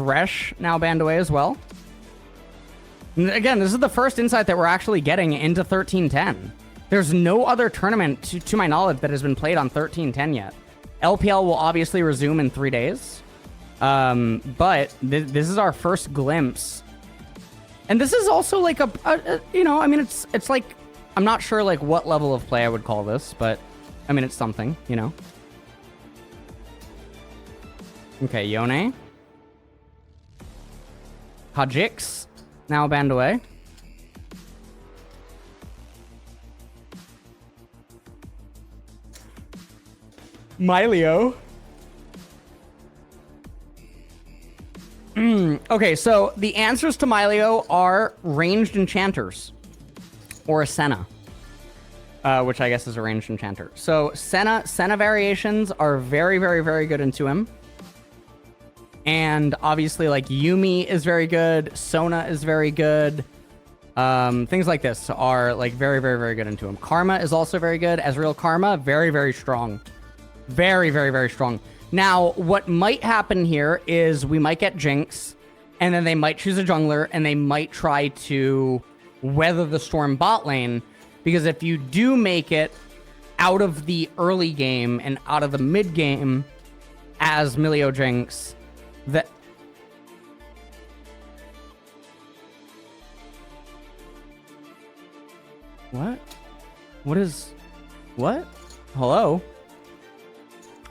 Thresh now banned away as well. And again, this is the first insight that we're actually getting into 1310. There's no other tournament, to my knowledge, that has been played on 1310 yet. LPL will obviously resume in 3 days. But this is our first glimpse. And this is also like you know, I mean, it's like, I'm not sure like what level of play I would call this, but I mean, it's something, you know. Okay, Yone. Kha'Zix now banned away. Mylio. Okay, so the answers to Mylio are ranged enchanters or a Senna, which I guess is a ranged enchanter. So Senna variations are very, very, very good into him. And obviously, like, Yuumi is very good. Sona is very good. Things like this are, like, very, very, very good into him. Karma is also very good. Ezreal Karma, very, very strong. Very, very, very strong. Now, what might happen here is we might get Jinx, and then they might choose a jungler, and they might try to weather the storm bot lane. Because if you do make it out of the early game and out of the mid game as Milio Jinx, that... What? What is... What? Hello?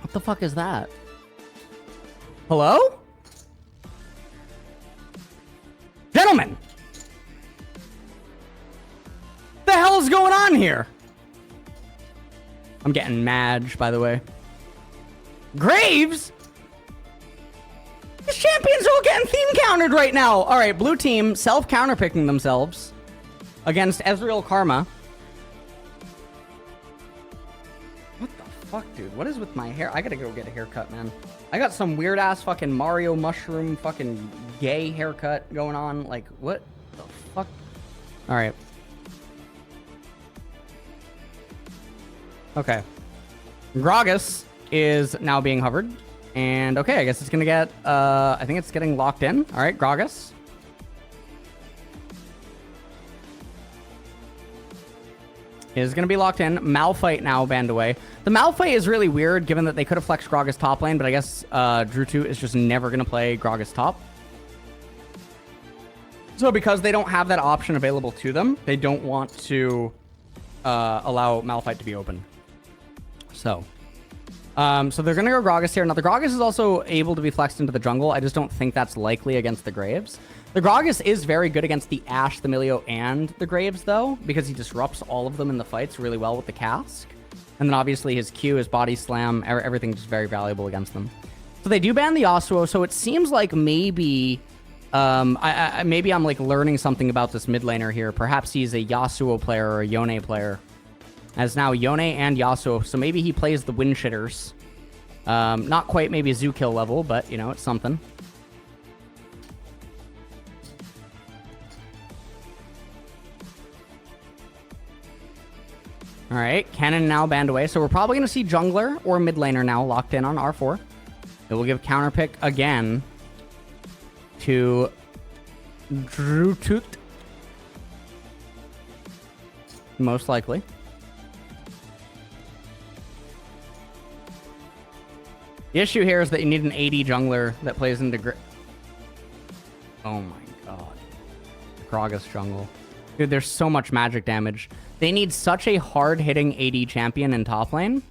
What the fuck is that? Hello? Gentlemen! What the hell is going on here? I'm getting Madge, by the way. Graves? These champions are all getting theme countered right now. All right, blue team self-counterpicking themselves against Ezreal Karma. What the fuck, dude? What is with my hair? I gotta go get a haircut, man. I got some weird-ass fucking Mario mushroom fucking gay haircut going on. Like, what the fuck? All right. Okay. Gragas is now being hovered. And, okay, I guess it's gonna get, I think it's getting locked in. All right, Gragas. Is gonna be locked in. Malphite now banned away. The Malphite is really weird, given that they could have flexed Gragas top lane, but I guess, Drutu is just never gonna play Gragas top. So because they don't have that option available to them, they don't want to, allow Malphite to be open. So they're going to go Gragas here. Now, the Gragas is also able to be flexed into the jungle. I just don't think that's likely against the Graves. The Gragas is very good against the Ashe, the Milio, and the Graves, though, because he disrupts all of them in the fights really well with the cask. And then, obviously, his Q, his body slam, everything's just very valuable against them. So they do ban the Yasuo, so it seems like maybe... maybe I'm, like, learning something about this mid laner here. Perhaps he's a Yasuo player or a Yone player. As now Yone and Yasuo, so maybe he plays the win shitters. Not quite maybe Zoo-kill level, but, you know, it's something. Alright, Cannon now banned away, so we're probably going to see jungler or mid laner now locked in on R4. It will give counterpick again to Drutut. Most likely. The issue here is that you need an AD jungler that plays into... Oh my god. Gragas jungle. Dude, there's so much magic damage. They need such a hard-hitting AD champion in top lane.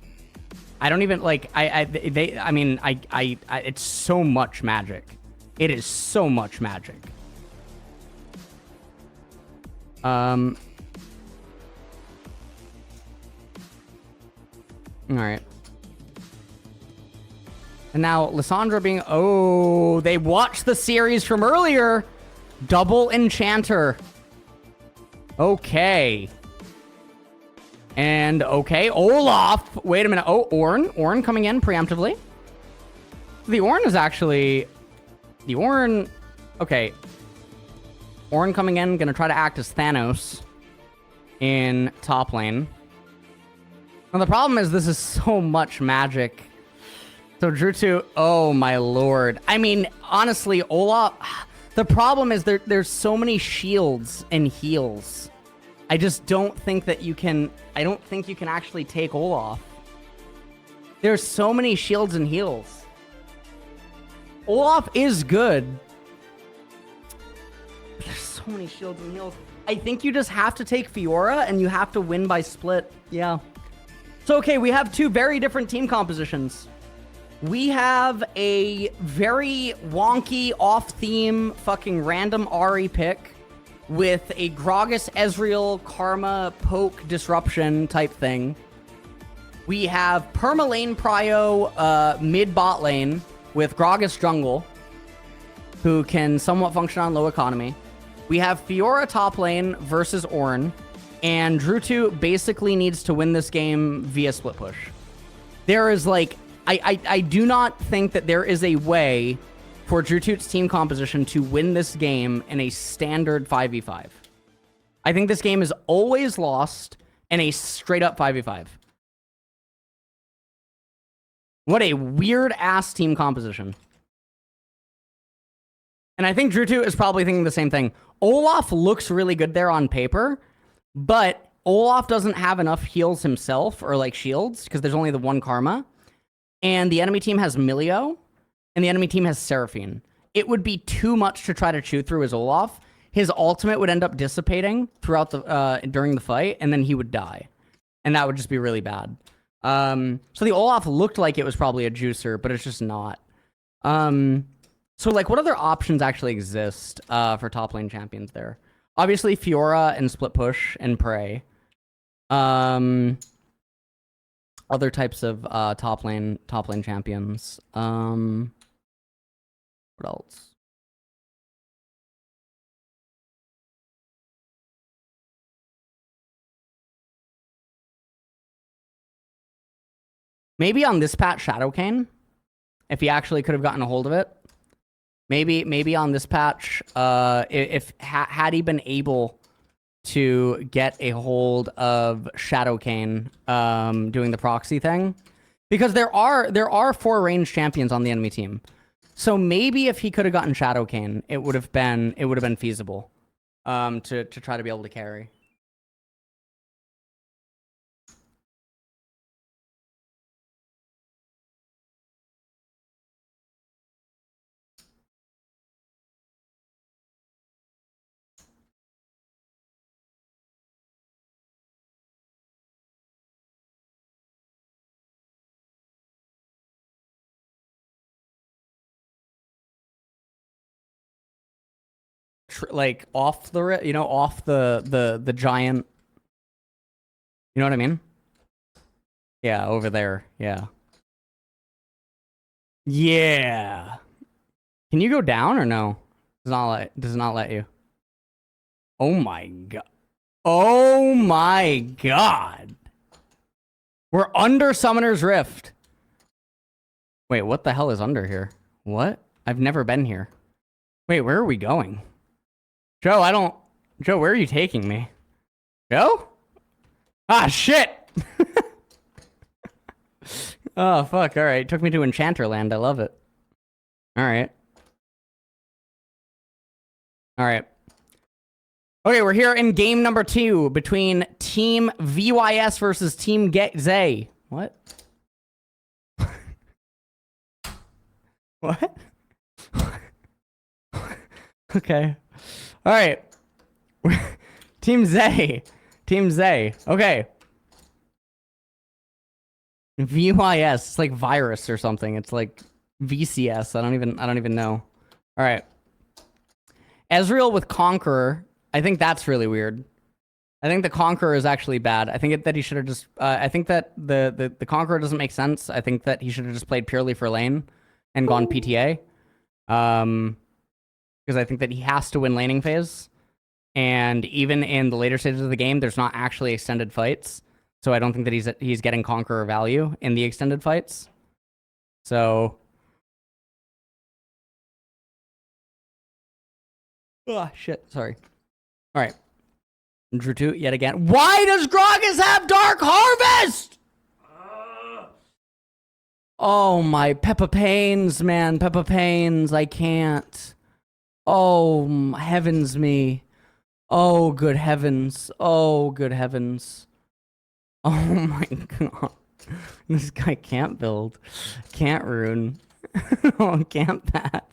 I don't even, like... I mean, it's so much magic. It is so much magic. Alright. And now, Lissandra being... Oh, they watched the series from earlier. Double Enchanter. Okay. And, okay, Olaf. Wait a minute. Oh, Ornn. Ornn coming in preemptively. The Ornn is actually... The Ornn... Okay. Ornn coming in. Gonna try to act as Thanos in top lane. Now, the problem is this is so much magic. So Drew 2, oh my lord. I mean, honestly, Olaf, the problem is there's so many shields and heals. I just don't think that you can, I don't think you can actually take Olaf. There's so many shields and heals. Olaf is good. There's so many shields and heals. I think you just have to take Fiora and you have to win by split. Yeah. So, okay, we have two very different team compositions. We have a very wonky, off-theme, fucking random Ahri pick with a Gragas, Ezreal, Karma, Poke, Disruption type thing. We have perma-lane prio mid-bot lane with Gragas jungle, who can somewhat function on low economy. We have Fiora top lane versus Ornn, and Drew 2 basically needs to win this game via split push. There is like... I do not think that there is a way for Drew 2's team composition to win this game in a standard 5v5. I think this game is always lost in a straight-up 5v5. What a weird-ass team composition. And I think Drew 2 is probably thinking the same thing. Olaf looks really good there on paper, but Olaf doesn't have enough heals himself, or like shields, because there's only the one Karma. And the enemy team has Milio, and the enemy team has Seraphine. It would be too much to try to chew through his Olaf. His ultimate would end up dissipating throughout the during the fight, and then he would die. And that would just be really bad. So the Olaf looked like it was probably a juicer, but it's just not. So like, what other options actually exist for top lane champions there? Obviously, Fiora and Split Push and Prey. Other types of top lane champions. What else? Maybe on this patch, Shadowcane, if he actually could have gotten a hold of it. Maybe on this patch, had he been able to get a hold of Shadowcane doing the proxy thing, because there are 4 ranged champions on the enemy team. So maybe if he could have gotten Shadowcane, it would have been feasible to try to be able to carry. Like off the off the giant, you know what I mean? Yeah, over there. Yeah. Can you go down or no? Does not let you. Oh my god. Oh my god. We're under Summoner's Rift. Wait, what the hell is under here? What? I've never been here. Wait, where are we going? Joe, Joe, where are you taking me? Joe? Ah, shit! Oh, fuck, alright. Took me to Enchanterland. I love it. Alright. Alright. Okay, we're here in game number 2 between Team VYS versus Team XAY. What? What? Okay. All right. Team Zay. Team Zay. Okay. VYS. It's like virus or something. It's like VCS. I don't even know. All right. Ezreal with Conqueror. I think that's really weird. I think the Conqueror is actually bad. I think that he should have just... I think that the Conqueror doesn't make sense. I think that he should have just played purely for lane and gone PTA. Because I think that he has to win laning phase. And even in the later stages of the game, there's not actually extended fights. So I don't think that he's getting Conqueror value in the extended fights. So... Oh, shit. Sorry. All right. Drew 2 yet again. Why does Gragas have Dark Harvest? Oh, my Peppa Pains, man. Peppa Pains. I can't. Oh, heavens me. Oh, good heavens. Oh, good heavens. Oh, my God. This guy can't build. Can't rune. Oh, can't path.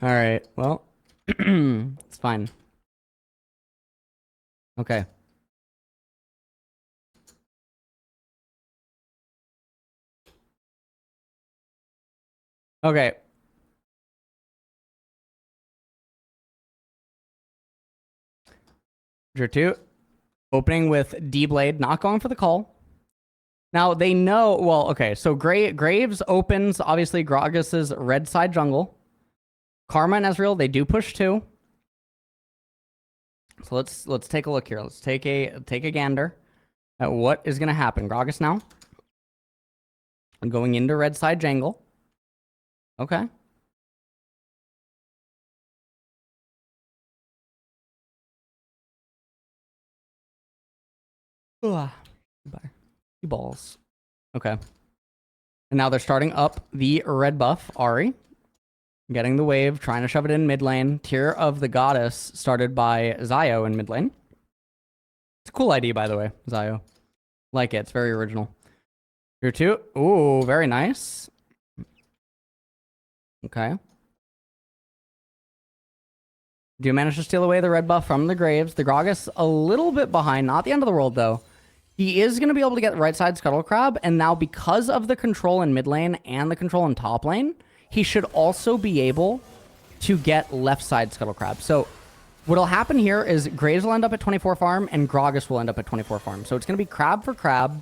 Alright, well. It's fine. Okay. Okay. Draw 2. Opening with D-Blade, not going for the call. Now, they know... Well, okay, so Graves opens, obviously, Gragas's red side jungle. Karma and Ezreal, they do push 2. So let's take a look here. Let's take a gander at what is going to happen. Gragas now. I'm going into red side jungle. Okay. Bye. Balls. Okay. And now they're starting up the red buff, Ahri. Getting the wave, trying to shove it in mid lane. Tear of the Goddess started by Zio in mid lane. It's a cool ID, by the way, Zio. Like it. It's very original. Here too. Ooh, very nice. Okay. Do you manage to steal away the red buff from the Graves? The Gragas a little bit behind. Not the end of the world, though. He is going to be able to get the right side Scuttle Crab, and now because of the control in mid lane and the control in top lane, he should also be able to get left side Scuttle Crab. So what'll happen here is Graves will end up at 24 farm, and Gragas will end up at 24 farm. So it's going to be crab for crab.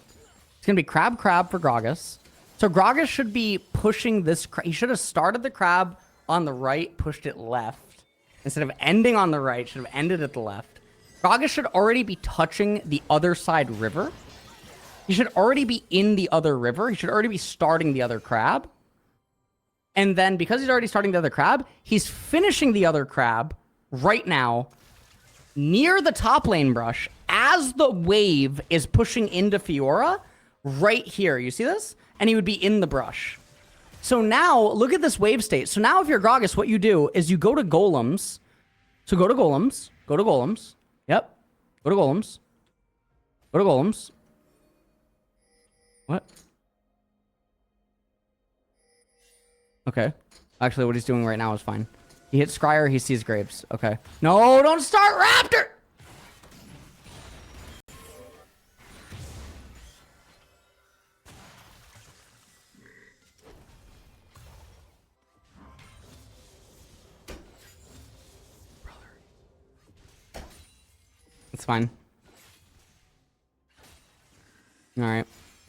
It's going to be crab for Gragas. So Gragas should be pushing this... He should have started the crab on the right, pushed it left. Instead of ending on the right, should have ended at the left. Gragas should already be touching the other side river. He should already be in the other river. He should already be starting the other crab. And then because he's already starting the other crab, he's finishing the other crab right now near the top lane brush as the wave is pushing into Fiora right here. You see this? And he would be in the brush. So now, look at this wave state. So now if you're Gragas, what you do is you go to golems. So go to golems. Go to golems. Yep. Go to golems. Go to golems. What? Okay. Actually, what he's doing right now is fine. He hits Scryer, he sees Graves. Okay. No, don't start Raptor! It's fine. Alright.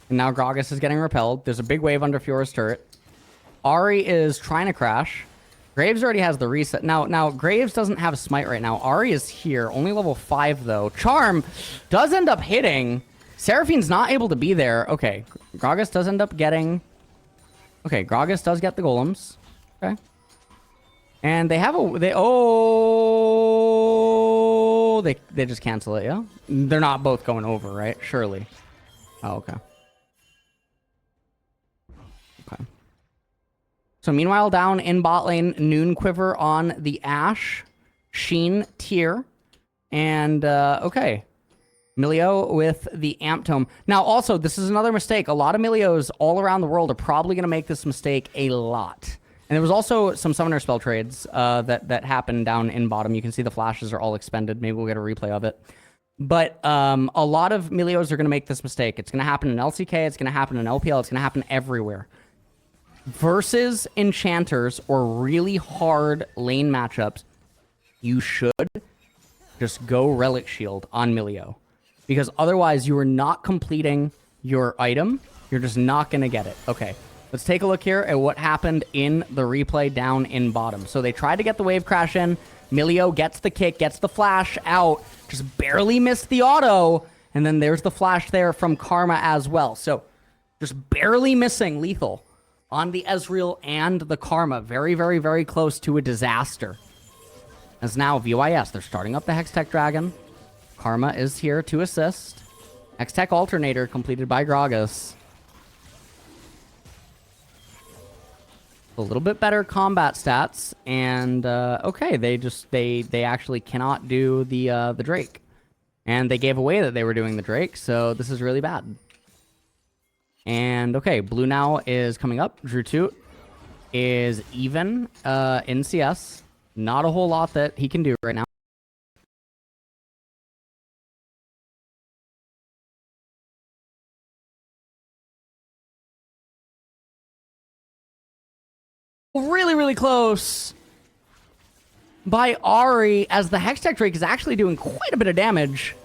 And now Gragas is getting repelled. There's a big wave under Fiora's turret. Ahri is trying to crash. Graves already has the reset. Now Graves doesn't have a smite right now. Ahri is here. Only level 5, though. Charm does end up hitting. Seraphine's not able to be there. Okay. Gragas does end up getting... Okay, Gragas does get the golems. Okay. And they have a... They just cancel it, yeah? They're not both going over, right? Surely. Oh, okay. Okay. So meanwhile, down in bot lane, Noon Quiver on the Ashe, Sheen tier, and okay. Milio with the Amp Tome. Now, also, this is another mistake. A lot of Milios all around the world are probably going to make this mistake a lot. And there was also some Summoner spell trades that happened down in bottom. You can see the flashes are all expended. Maybe we'll get a replay of it. But a lot of Milios are going to make this mistake. It's going to happen in LCK. It's going to happen in LPL. It's going to happen everywhere. Versus enchanters or really hard lane matchups, you should just go Relic Shield on Milio. Because otherwise, you are not completing your item. You're just not going to get it. Okay, let's take a look here at what happened in the replay down in bottom. So they tried to get the wave crash in. Milio gets the kick, gets the flash out. Just barely missed the auto. And then there's the flash there from Karma as well. So just barely missing lethal on the Ezreal and the Karma. Very, very, very close to a disaster. As now VYS, they're starting up the Hextech Dragon. Karma is here to assist. Hextech Alternator completed by Gragas. A little bit better combat stats, and okay, they actually cannot do the Drake, and they gave away that they were doing the Drake, so this is really bad. And okay, blue now is coming up. Drew Toot is even in CS. Not a whole lot that he can do right now. Really, really close by Ari, as the Hextech Drake is actually doing quite a bit of damage.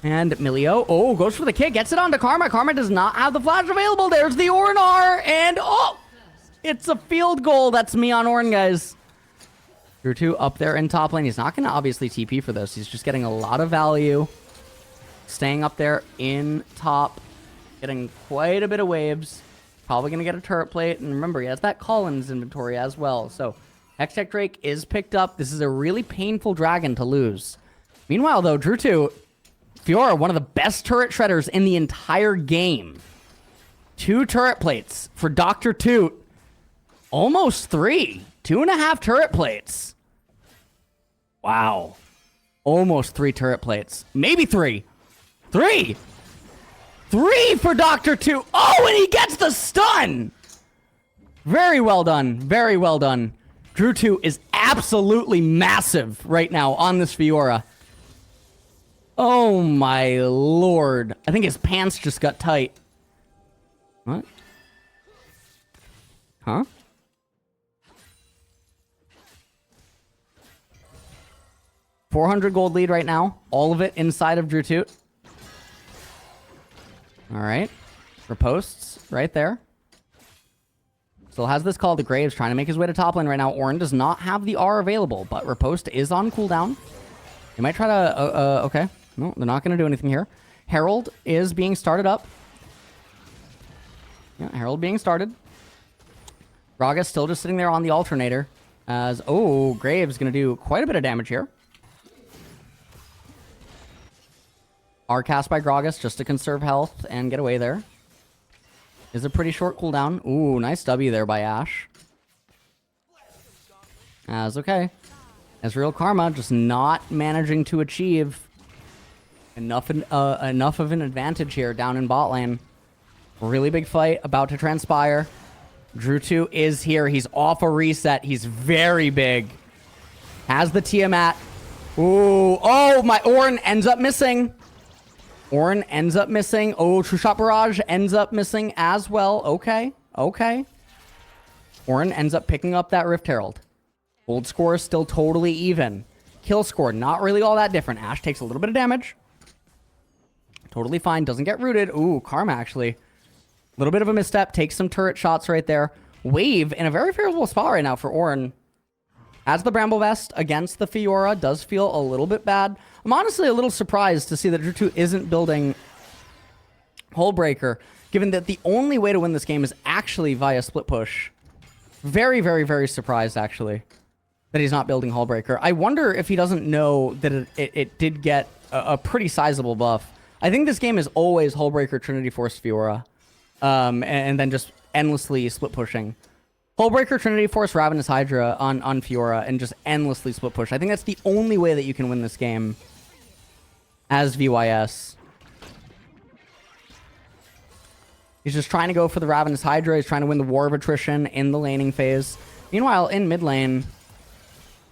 And Milio, oh, goes for the kick, gets it onto Karma. Karma does not have the flash available. There's the Ornar, and oh, it's a field goal. That's me on Orn, guys. Drew 2 up there in top lane. He's not going to obviously TP for this. He's just getting a lot of value. Staying up there in top, getting quite a bit of waves. Probably going to get a turret plate. And remember, he has that Collins inventory as well. So, Hextech Drake is picked up. This is a really painful dragon to lose. Meanwhile, though, Drew 2, Fiora, one of the best turret shredders in the entire game. 2 turret plates for Dr. Toot. Almost 3. 2.5 turret plates. Wow. Almost 3 turret plates. Maybe 3. 3! 3 for Dr. Toot. Oh, and he gets the stun! Very well done. Very well done. Drew 2 is absolutely massive right now on this Fiora. Oh my lord. I think his pants just got tight. What? Huh? $400 gold lead right now. All of it inside of Drew Toot. Alright. Riposts right there. Still has this call to Graves, trying to make his way to top lane right now. Ornn does not have the R available, but Riposte is on cooldown. They might try to... okay. No, they're not going to do anything here. Herald is being started up. Yeah, Herald being started. Gragas still just sitting there on the alternator. As, oh, Graves going to do quite a bit of damage here. R cast by Gragas just to conserve health and get away there. Is a pretty short cooldown. Ooh, nice W there by Ashe. As okay. As Real Karma just not managing to achieve enough of an advantage here down in bot lane. Really big fight about to transpire. Drew 2 is here. He's off a reset. He's very big. Has the Tiamat. Ooh. Oh, my Ornn ends up missing. Ornn ends up missing. Oh, True Shot Barrage ends up missing as well. Okay. Okay. Ornn ends up picking up that Rift Herald. Gold score is still totally even. Kill score, not really all that different. Ashe takes a little bit of damage. Totally fine. Doesn't get rooted. Ooh, Karma actually. A little bit of a misstep. Takes some turret shots right there. Wave in a very favorable spot right now for Ornn. As the Bramble Vest against the Fiora does feel a little bit bad. I'm honestly a little surprised to see that Drew 2 isn't building Hullbreaker, given that the only way to win this game is actually via split push. Very, very, very surprised, actually, that he's not building Hullbreaker. I wonder if he doesn't know that it did get a pretty sizable buff. I think this game is always Hullbreaker, Trinity Force, Fiora, and then just endlessly split pushing. Hullbreaker, Trinity Force, Ravenous Hydra on Fiora, and just endlessly split push. I think that's the only way that you can win this game as VYS. He's just trying to go for the Ravenous Hydra. He's trying to win the War of Attrition in the laning phase. Meanwhile, in mid lane,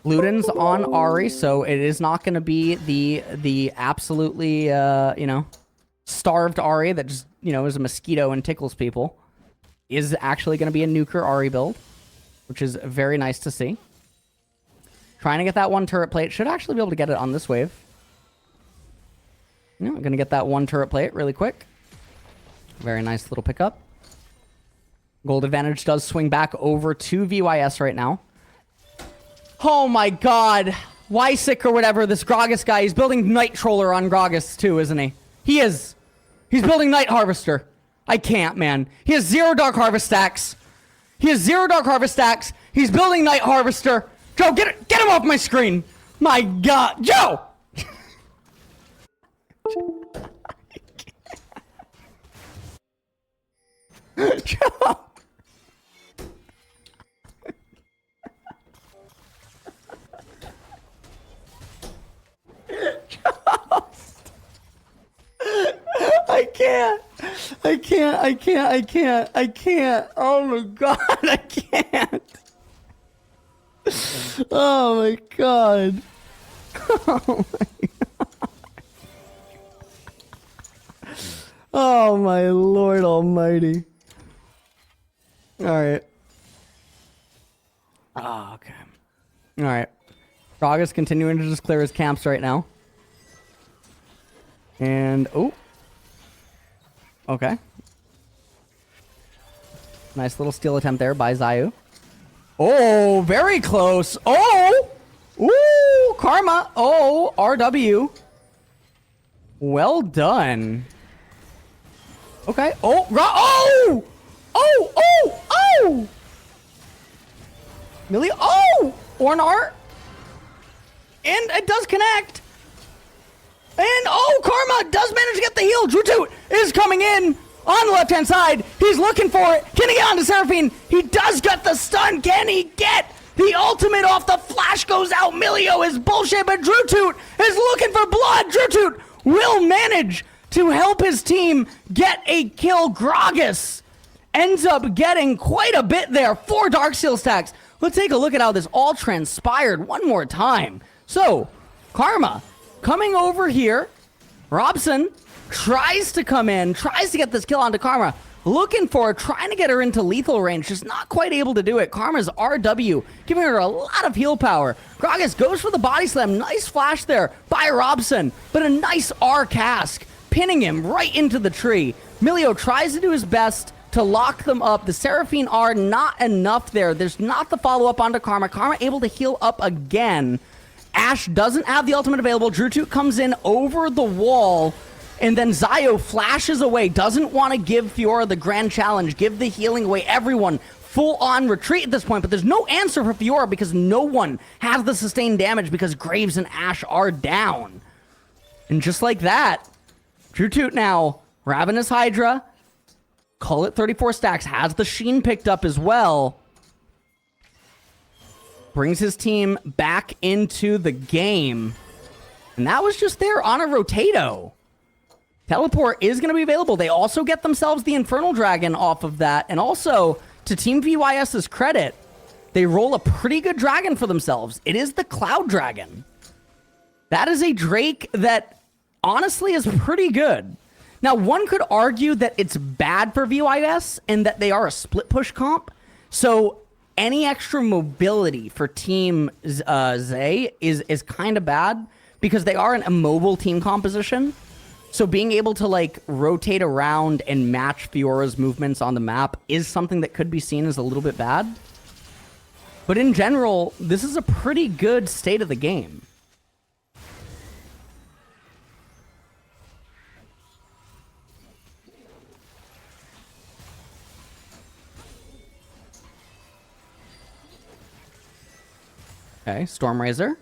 Luden's on Ahri, so it is not going to be the absolutely, you know, starved Ahri that just, you know, is a mosquito and tickles people. Is actually going to be a nuker Ahri build, which is very nice to see. Trying to get that one turret plate. Should actually be able to get it on this wave. You know, I'm going to get that one turret plate really quick. Very nice little pickup. Gold advantage does swing back over to VYS right now. Oh my god. Wysick or whatever, this Gragas guy, he's building Night Troller on Gragas too, isn't he? He is. He's building Night Harvester. I can't, man. He has 0 Dark Harvest stacks. He has 0 Dark Harvest stacks. He's building Night Harvester. Joe, get him off my screen. My god. Joe! Joe! can't. I can't. Oh my god, I can't. Oh my god. Oh my god. Oh my Lord Almighty. Alright. Oh, okay. Alright. Gragas continuing to just clear his camps right now. And, oh. Okay. Nice little steal attempt there by Zayu. Oh, very close. Oh! Ooh, Karma. Oh, RW. Well done. Okay. Oh, oh! Oh, oh, oh! Millie, oh! Ornar. And it does connect. And, oh, Karma does manage to get the heal. Drutoot is coming in on the left-hand side. He's looking for it. Can he get onto Seraphine? He does get the stun. Can he get the ultimate off? The flash goes out. Milio is bullshit, but Drutoot is looking for blood. Drutoot will manage to help his team get a kill. Gragas ends up getting quite a bit there. 4 Darksteel stacks. Let's take a look at how this all transpired one more time. So, Karma coming over here. Robson tries to come in, tries to get this kill onto Karma. Looking for her, trying to get her into lethal range. Just not quite able to do it. Karma's RW, giving her a lot of heal power. Gragas goes for the body slam. Nice flash there by Robson, but a nice R cask, pinning him right into the tree. Milio tries to do his best to lock them up. The Seraphine R, not enough there. There's not the follow-up onto Karma. Karma able to heal up again. Ash doesn't have the ultimate available. Drutoot comes in over the wall, and then Zayu flashes away. Doesn't want to give Fiora the grand challenge, give the healing away. Everyone full-on retreat at this point, but there's no answer for Fiora because no one has the sustained damage because Graves and Ash are down. And just like that, Drutoot now, Ravenous Hydra, call it 34 stacks, has the Sheen picked up as well. Brings his team back into the game. And that was just there on a Rotato. Teleport is going to be available. They also get themselves the Infernal Dragon off of that. And also, to Team VYS's credit, they roll a pretty good dragon for themselves. It is the Cloud Dragon. That is a Drake that honestly is pretty good. Now, one could argue that it's bad for VYS and that they are a split push comp. So any extra mobility for Team XAY is kind of bad because they are an immobile team composition. So being able to like rotate around and match Fiora's movements on the map is something that could be seen as a little bit bad. But in general, this is a pretty good state of the game. Okay, Stormrazor.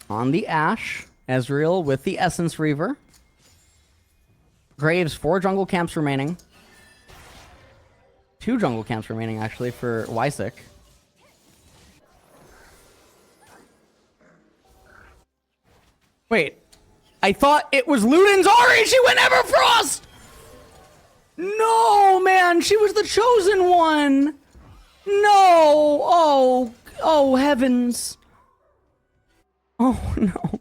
On the Ashe, Ezreal with the Essence Reaver. Graves, 4 jungle camps remaining. 2 jungle camps remaining, actually, for Wysick. Wait, I thought it was Luden's Ori! She went Everfrost! No, man, she was the chosen one! No! Oh, heavens. Oh, no.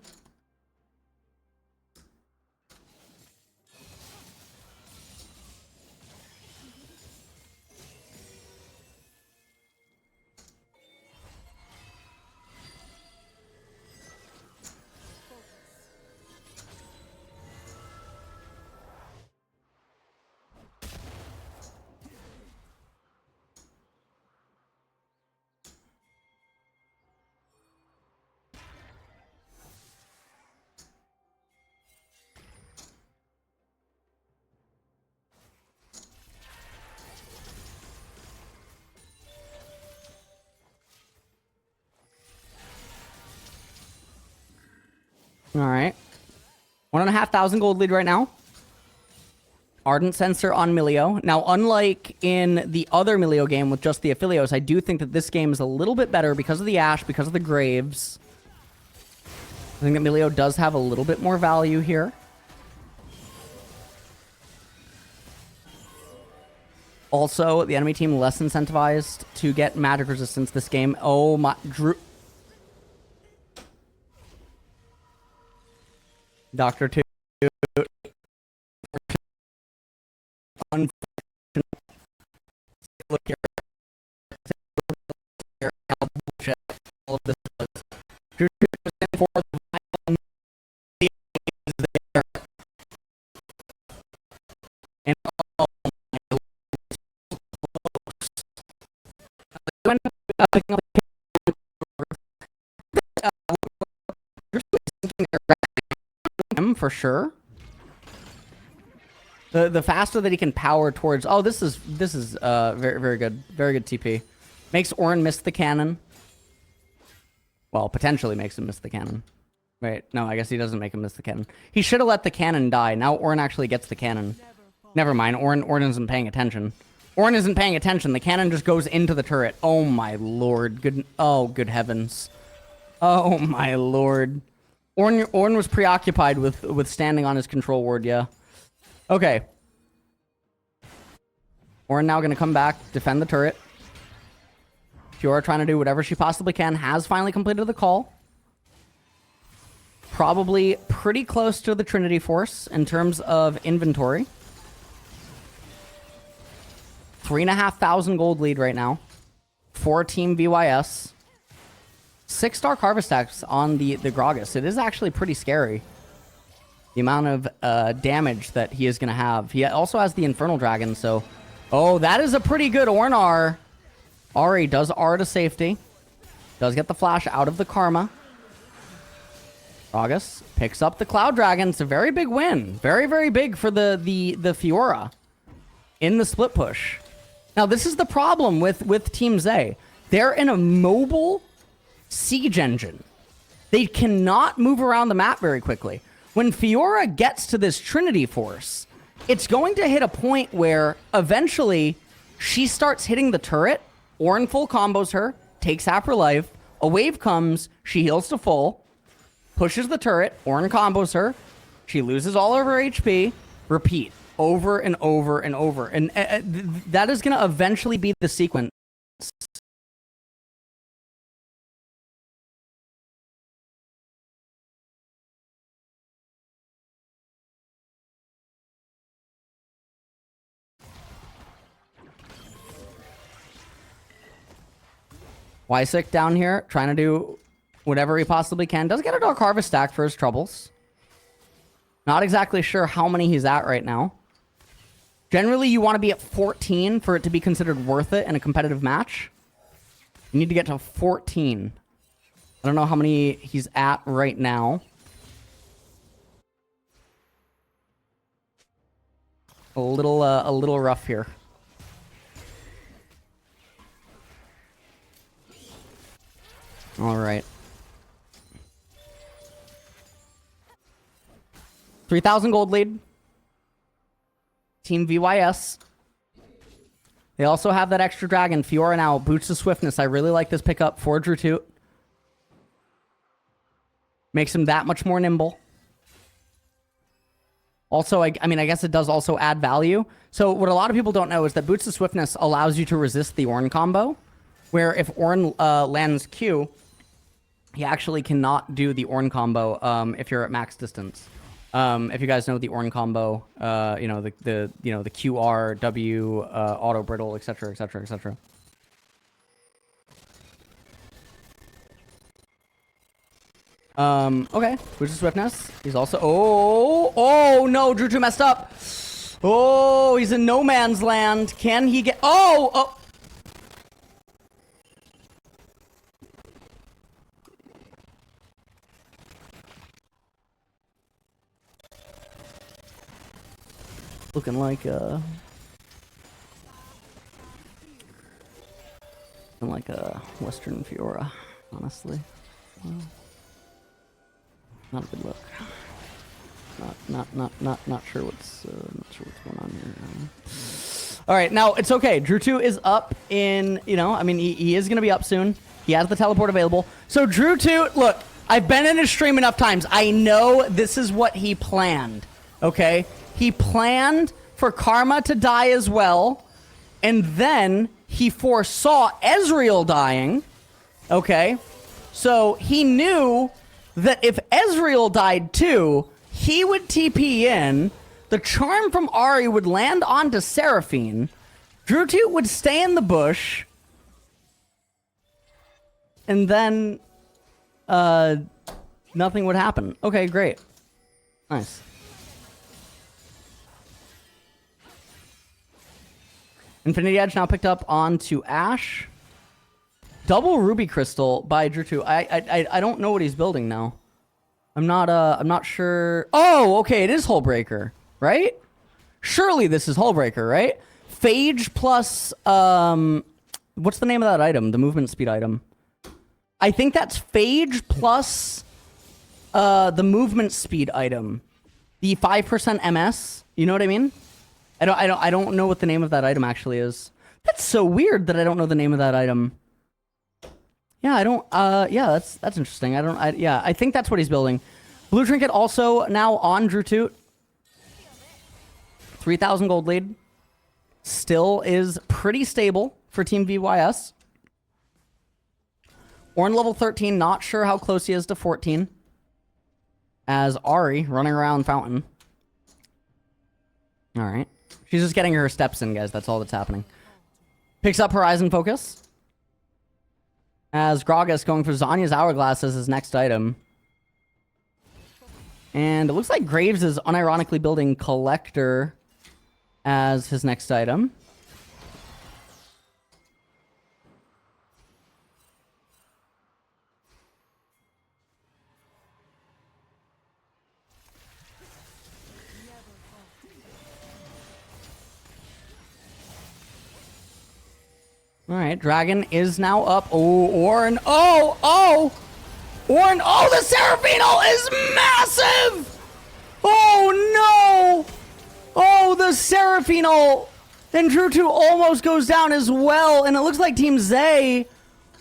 All right. 1,500 gold lead right now. Ardent Sensor on Milio. Now, unlike in the other Milio game with just the Aphelios, I do think that this game is a little bit better because of the Ashe, because of the Graves. I think that Emilio does have a little bit more value here. Also, the enemy team less incentivized to get magic resistance this game. Oh my... Drew... Dr. 2. Unfortunate. Look here. How bullshit all of this was. Drew 2 was in for the violent there. And oh my when picking up him for sure. The faster that he can power towards... Oh, this is very good. Very good TP. Makes Orin miss the cannon. Well, potentially makes him miss the cannon. Wait, no, I guess he doesn't make him miss the cannon. He should have let the cannon die. Now Orin actually gets the cannon. Never mind. Orin isn't paying attention. Orin isn't paying attention. The cannon just goes into the turret. Oh my lord. Good. Oh, good heavens. Oh my lord. Orin was preoccupied with standing on his control ward, yeah. Okay. Orin now going to come back, defend the turret. Fiora trying to do whatever she possibly can. Has finally completed the call. Probably pretty close to the Trinity Force in terms of inventory. 3,500 gold lead right now for Team VYS. 6-star Harvest stacks on the Gragas. It is actually pretty scary. The amount of damage that he is going to have. He also has the Infernal Dragon, so... Oh, that is a pretty good Ornar. Ari does R to safety. Does get the flash out of the Karma. Gragas picks up the Cloud Dragon. It's a very big win. Very, very big for the Fiora in the split push. Now, this is the problem with Team XAY. They're in a mobile siege engine. They cannot move around the map very quickly. When Fiora gets to this Trinity Force, it's going to hit a point where eventually she starts hitting the turret. Orin full combos her, takes half her life. A wave comes, she heals to full, pushes the turret, Orin combos her. She loses all of her HP. Repeat over and over and over. And that is going to eventually be the sequence. YS down here, trying to do whatever he possibly can. Does get a Dark Harvest stack for his troubles. Not exactly sure how many he's at right now. Generally, you want to be at 14 for it to be considered worth it in a competitive match. You need to get to 14. I don't know how many he's at right now. A little rough here. All right. 3,000 gold lead. Team VYS. They also have that extra dragon. Fiora now boots the swiftness. I really like this pickup for Drew Toot. Makes him that much more nimble. Also, I mean, I guess it does also add value. So what a lot of people don't know is that boots the swiftness allows you to resist the Ornn combo. Where if Ornn lands Q, he actually cannot do the Ornn combo if you're at max distance. If you guys know the Ornn combo, you know the QR, W, auto brittle, etc., etc., etc. Okay, boots the swiftness. He's also oh no, Drew 2 messed up. Oh, he's in no man's land. Can he get? Oh. Looking like a Western Fiora, honestly. Well, not a good look. Not sure what's going on here. All right, now it's okay. Drew 2 is up in, I mean, he is going to be up soon. He has the teleport available. So Drew 2, look, I've been in his stream enough times. I know this is what he planned. Okay? He planned for Karma to die as well. And then he foresaw Ezreal dying. Okay? So he knew that if Ezreal died too, he would TP in. The charm from Ahri would land onto Seraphine. Drewtoot would stay in the bush. And then nothing would happen. Okay, great. Nice. Infinity Edge now picked up onto Ashe. Double Ruby Crystal by Drewtoot. I don't know what he's building now. I'm not sure. Oh, okay, it is Hullbreaker, right? Surely this is Hullbreaker, right? Phage plus what's the name of that item? The movement speed item. I think that's Phage plus the movement speed item. The 5% MS. You know what I mean? I don't know what the name of that item actually is. That's so weird that I don't know the name of that item. Yeah, I don't yeah, that's interesting. Yeah, I think that's what he's building. Blue Trinket also now on Drewtoot. 3,000 gold lead. Still is pretty stable for Team VYS. Ornn level 13, not sure how close he is to 14. As Ahri running around Fountain. Alright. She's just getting her steps in, guys. That's all that's happening. Picks up Horizon Focus. As Gragas going for Zanya's Hourglass as his next item. And it looks like Graves is unironically building Collector as his next item. All right, Dragon is now up. Oh, Ornn. Oh! Ornn. Oh, the Seraphine ult is massive! Oh, no! Oh, the Seraphine ult. And Drewtoot almost goes down as well. And it looks like Team XAY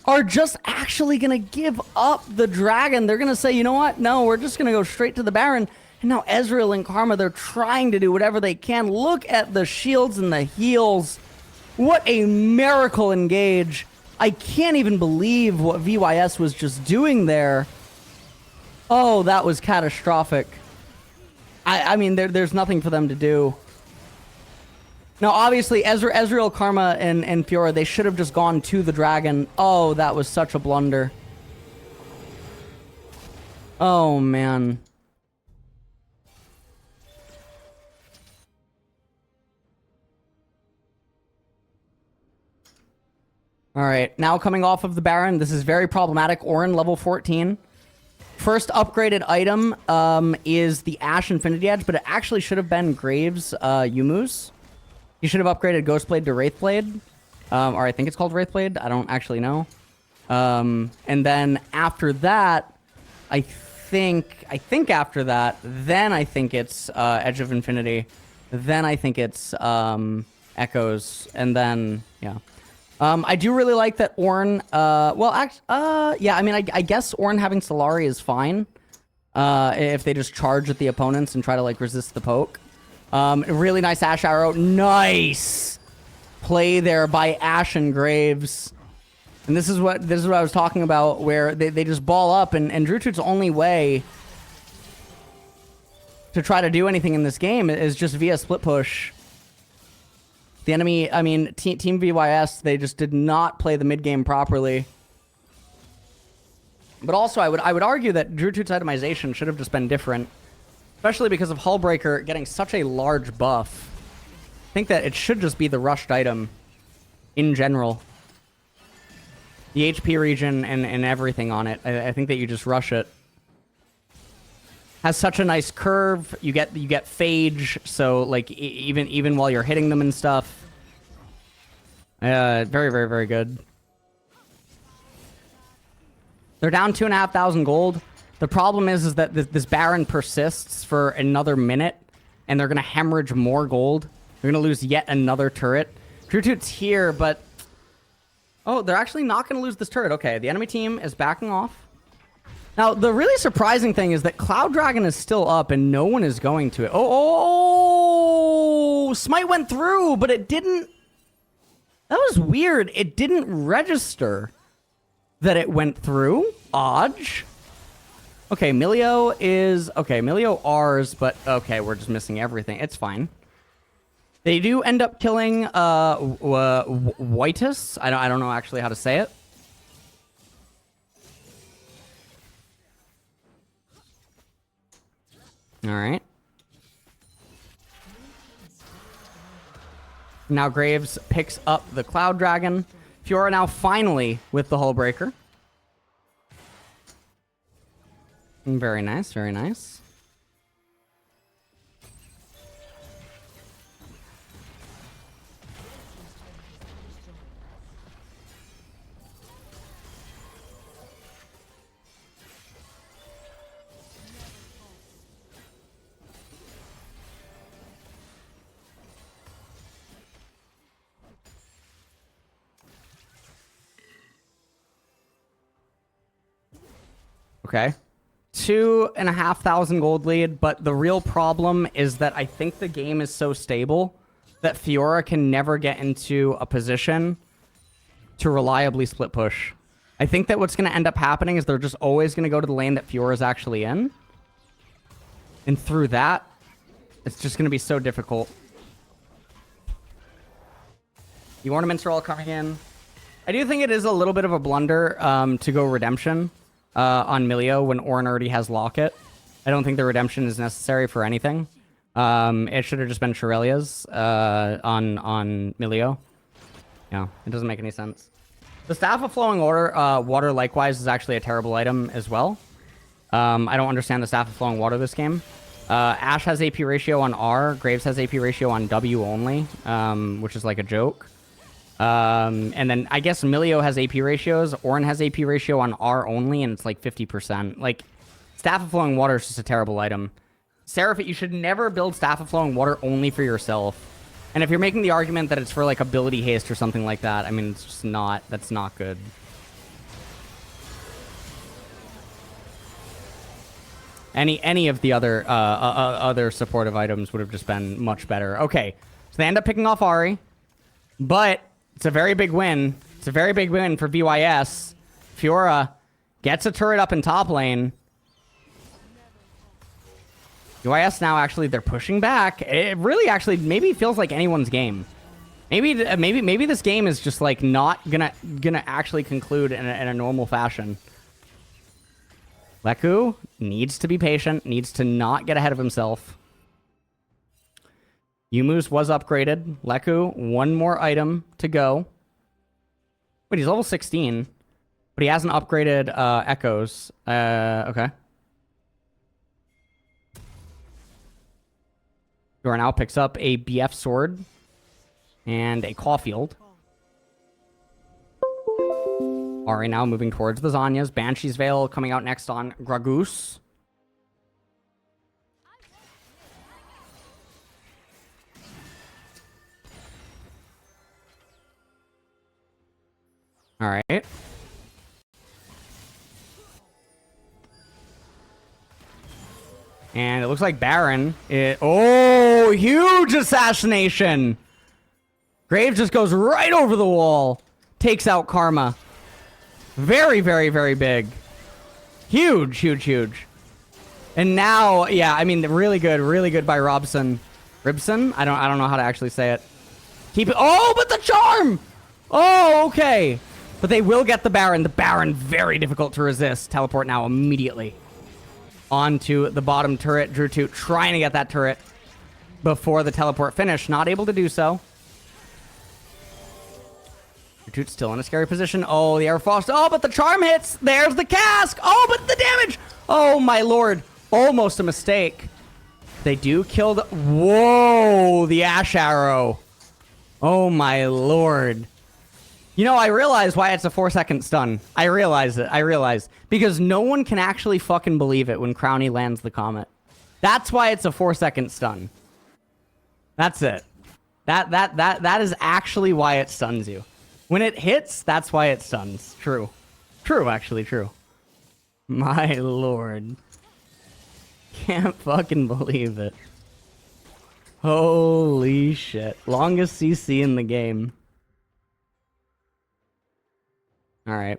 are just actually going to give up the Dragon. They're going to say, you know what? No, we're just going to go straight to the Baron. And now Ezreal and Karma, they're trying to do whatever they can. Look at the shields and the heals. What a miracle engage. I can't even believe what VYS was just doing there. Oh, that was catastrophic. I mean, there's nothing for them to do. Now, obviously, Ezreal, Karma, and Fiora, they should have just gone to the Dragon. Oh, that was such a blunder. Oh, man. All right, now coming off of the Baron, this is very problematic. Ornn, level 14. First upgraded item is the Ashe Infinity Edge, but it actually should have been Graves Yumu's. You should have upgraded Ghostblade to Wraithblade. Or I think it's called Wraithblade. I don't actually know. And then after that, I think after that, then I think it's Edge of Infinity. Then I think it's Echoes. And then, yeah. I do really like that Ornn, yeah, I mean, I guess Ornn having Solari is fine. If they just charge at the opponents and try to, like, resist the poke. Really nice Ashe Arrow. Nice play there by Ashe and Graves. And this is what I was talking about, where they just ball up, and Drewtoot's only way to try to do anything in this game is just via split push. The enemy, I mean, Team VYS, they just did not play the mid game properly. But also, I would argue that Drewtoot's itemization should have just been different, especially because of Hullbreaker getting such a large buff. I think that it should just be the rushed item in general. The HP region and everything on it. I think that you just rush it. Has such a nice curve. You get Phage, so like even while you're hitting them and stuff. Very, very, very good. They're down 2,500 gold. The problem is that this Baron persists for another minute, and they're gonna hemorrhage more gold. They're gonna lose yet another turret. Drewtoot's here, but oh, they're actually not gonna lose this turret. Okay, the enemy team is backing off. Now, the really surprising thing is that Cloud Dragon is still up and no one is going to it. Oh, Smite went through, but it didn't. That was weird. It didn't register that it went through. Odge. Okay, Milio is... Okay, Milio R's, but... Okay, we're just missing everything. It's fine. They do end up killing VYS. I don't know actually how to say it. All right. Now Graves picks up the Cloud Dragon. Fiora now finally with the Hull Breaker. Very nice, very nice. Okay. 2,500 gold lead, but the real problem is that I think the game is so stable that Fiora can never get into a position to reliably split push. I think that what's going to end up happening is they're just always going to go to the lane that Fiora's actually in. And through that, it's just going to be so difficult. The ornaments are all coming in. I do think it is a little bit of a blunder to go Redemption on Milio when Ornn already has Locket. I don't think the Redemption is necessary for anything. It should have just been Shirelia's on Milio. Yeah, it doesn't make any sense. The Staff of Flowing Water likewise is actually a terrible item as well. I don't understand the Staff of Flowing Water this game. Ashe has AP ratio on R. Graves has AP ratio on W only, which is like a joke. And then I guess Milio has AP ratios. Ornn has AP ratio on R only, and it's like 50%. Like, Staff of Flowing Water is just a terrible item. Seraphit, you should never build Staff of Flowing Water only for yourself. And if you're making the argument that it's for like ability haste or something like that, I mean, it's just not, that's not good. Any of the other other supportive items would have just been much better. Okay, so they end up picking off Ahri, but it's a very big win. It's a very big win for VYS. Fiora gets a turret up in top lane. VYS now actually they're pushing back. It really actually maybe feels like anyone's game. Maybe this game is just like not gonna actually conclude in a normal fashion. Leku needs to be patient, needs to not get ahead of himself. Yumu's was upgraded. Leku, one more item to go. Wait, he's level 16, but he hasn't upgraded Echoes. Okay. Fiora now picks up a BF sword and a Caulfield. Ahri now moving towards the Zanyas. Banshee's Veil coming out next on Gragas. All right. And it looks like Baron. Oh, huge assassination. Graves just goes right over the wall. Takes out Karma. Very, very, very big. Huge, huge, huge. And now, yeah, I mean, really good by Robson. Ribson? I don't know how to actually say it. Keep it. Oh, but the charm! Oh, okay. But they will get the Baron. The Baron, very difficult to resist. Teleport now immediately onto the bottom turret. Drew 2 trying to get that turret before the teleport finish. Not able to do so. Drew 2's still in a scary position. Oh, the Air Frost. Oh, but the charm hits. There's the cask. Oh, but the damage. Oh, my lord. Almost a mistake. They do kill the... Whoa, the Ash Arrow. Oh, my lord. You know, I realize why it's a 4-second stun. I realize it. I realize. Because no one can actually fucking believe it when Crowny lands the comet. That's why it's a 4-second stun. That's it. That is actually why it stuns you. When it hits, that's why it stuns. True. True, actually, true. My lord. Can't fucking believe it. Holy shit. Longest CC in the game. Alright.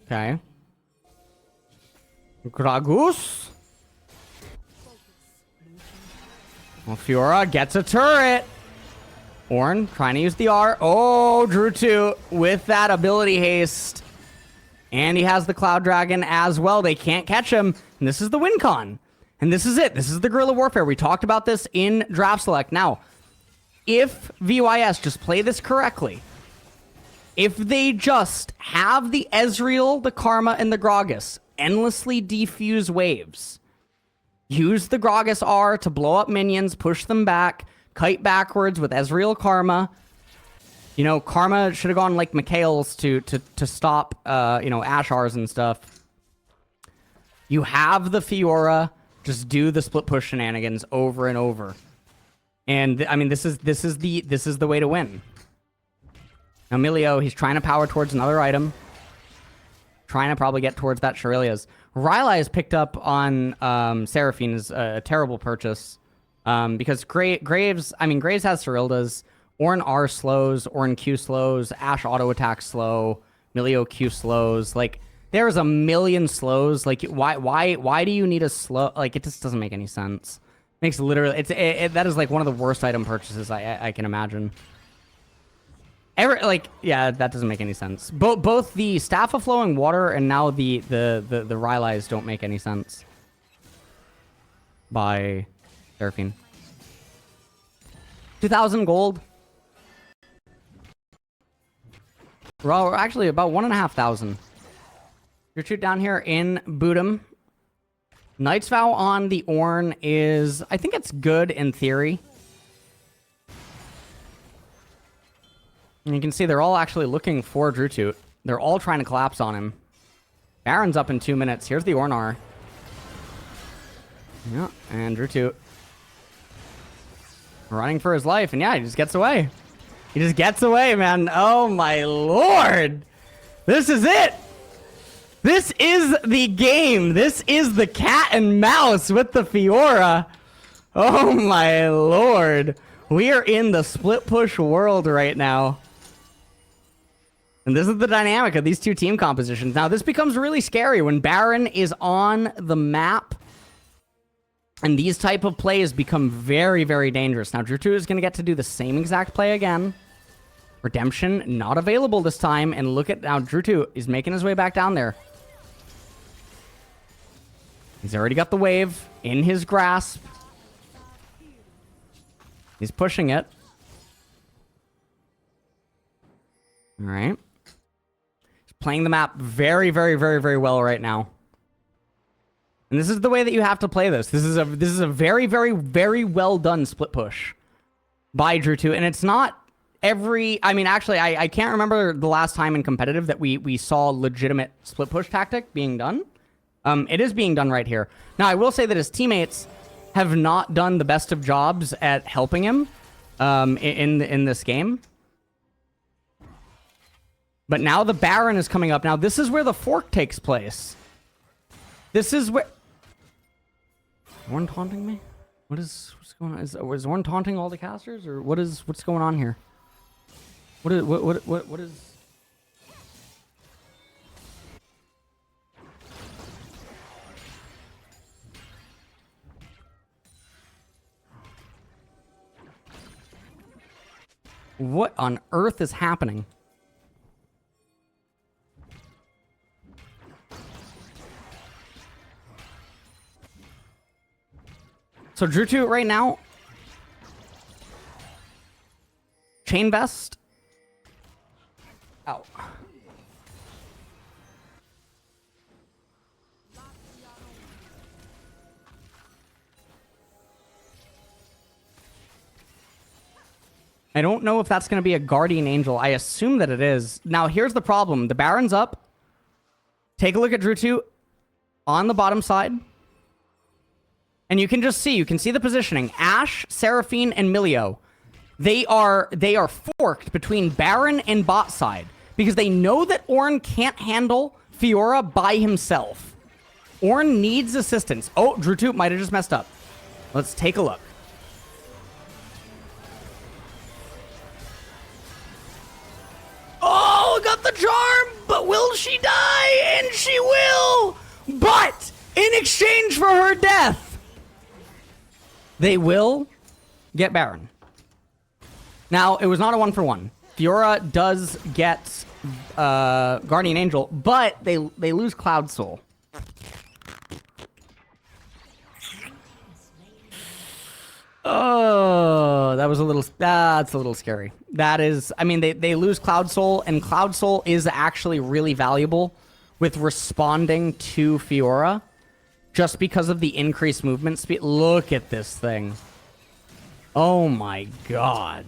Okay. Gragus. Well, Fiora gets a turret. Ornn trying to use the R. Oh, Drew 2 with that ability haste. And he has the Cloud Dragon as well. They can't catch him. And this is the win con. And this is it. This is the guerrilla warfare. We talked about this in Draft Select. Now, if VYS just play this correctly, if they just have the Ezreal, the Karma, and the Gragas endlessly defuse waves, use the Gragas R to blow up minions, push them back, kite backwards with Ezreal Karma. You know, Karma should have gone like Mikhail's to stop, you know, Ashar's and stuff. You have the Fiora, just do the split push shenanigans over and over. And I mean, this is the way to win. Now, Milio, he's trying to power towards another item. Trying to probably get towards that Shurelya's. Rylai is picked up on Seraphine is a terrible purchase. Because Graves has Serilda's. Ornn R slows, Ornn Q slows, Ashe auto attack slow, Milio Q slows. Like, there's a million slows. Like, why do you need a slow? Like, it just doesn't make any sense. Makes literally, that is like one of the worst item purchases I can imagine. Yeah, that doesn't make any sense. Both the Staff of Flowing Water and now the Rylai's don't make any sense. By Seraphine. 2,000 gold. We're actually about 1,500. Your shoot down here in Boodum. Knight's Vow on the Ornn is, I think it's good in theory. And you can see they're all actually looking for Drew Toot. They're all trying to collapse on him. Baron's up in 2 minutes. Here's the Ornnar. Yeah, and Drew Toot. Running for his life, and yeah, he just gets away. He just gets away, man. Oh my lord. This is it. This is the game. This is the cat and mouse with the Fiora. Oh my lord. We are in the split push world right now. And this is the dynamic of these two team compositions. Now, this becomes really scary when Baron is on the map. And these type of plays become very, very dangerous. Now, Drew 2 is going to get to do the same exact play again. Redemption not available this time. And look at now, Drew 2 is making his way back down there. He's already got the wave in his grasp. He's pushing it. All right. He's playing the map very, very, very, very well right now. And this is the way that you have to play this. This is a very, very, very well done split push by Drew 2. And it's not every... I mean, actually, I can't remember the last time in competitive that we saw legitimate split push tactic being done. It is being done right here. Now, I will say that his teammates have not done the best of jobs at helping him in this game. But now the Baron is coming up. Now, this is where the fork takes place. This is where... Ornn taunting me? What's going on? Is Ornn taunting all the casters, or what's going on here? What is? What on earth is happening? So Drew 2 right now, Chain Vest. Ow. I don't know if that's going to be a Guardian Angel. I assume that it is. Now, here's the problem. The Baron's up. Take a look at Drew 2 on the bottom side. And you can just see, you can see the positioning. Ashe, Seraphine, and Milio. They are forked between Baron and bot side because they know that Ornn can't handle Fiora by himself. Ornn needs assistance. Oh, Drew 2 might have just messed up. Let's take a look. Oh, got the charm, but will she die? And she will! But in exchange for her death, they will get Baron. Now, it was not a 1-for-1. Fiora does get Guardian Angel, but they lose Cloud Soul. Oh, that's a little scary. That is, I mean, they lose Cloud Soul, and Cloud Soul is actually really valuable with responding to Fiora just because of the increased movement speed. Look at this thing. Oh my god.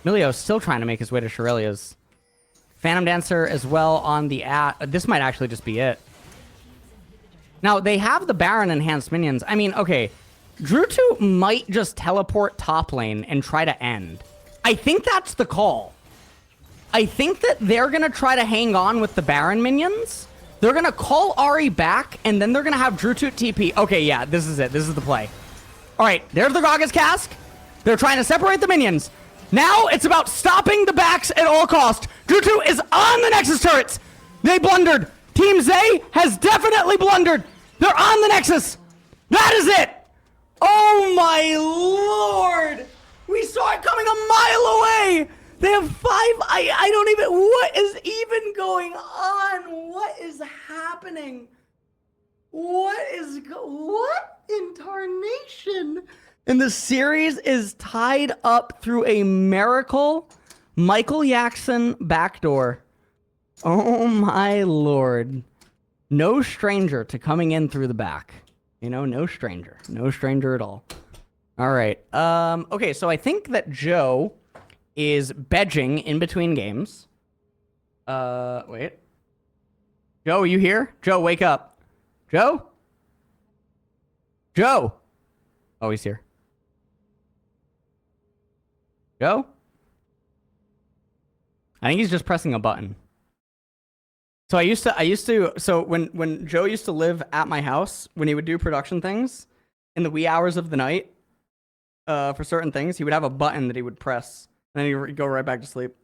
Milio's still trying to make his way to Shurelya's. Phantom Dancer as well on the this might actually just be it. Now, they have the Baron enhanced minions. I mean, okay. Drew 2 might just teleport top lane and try to end. I think that's the call. I think that they're going to try to hang on with the Baron minions. They're going to call Ahri back, and then they're going to have Drew 2 TP. Okay, yeah, this is it. This is the play. All right, there's the Gragas cask. They're trying to separate the minions. Now it's about stopping the backs at all cost. Drew 2 is on the Nexus turrets. They blundered. Team Zay has definitely blundered. They're on the Nexus. That is it. Oh my lord! We saw it coming a mile away! They have 5... I don't even... What is even going on? What is happening? What in tarnation? And the series is tied up through a miracle Michael Jackson backdoor. Oh my lord. No stranger to coming in through the back. You know, no stranger. No stranger at all. All right. Okay, so I think that Joe is bedging in between games. Wait. Joe, are you here? Joe, wake up. Joe? Joe! Oh, he's here. Joe? I think he's just pressing a button. So so when Joe used to live at my house, when he would do production things in the wee hours of the night, for certain things, he would have a button that he would press, and then he would go right back to sleep.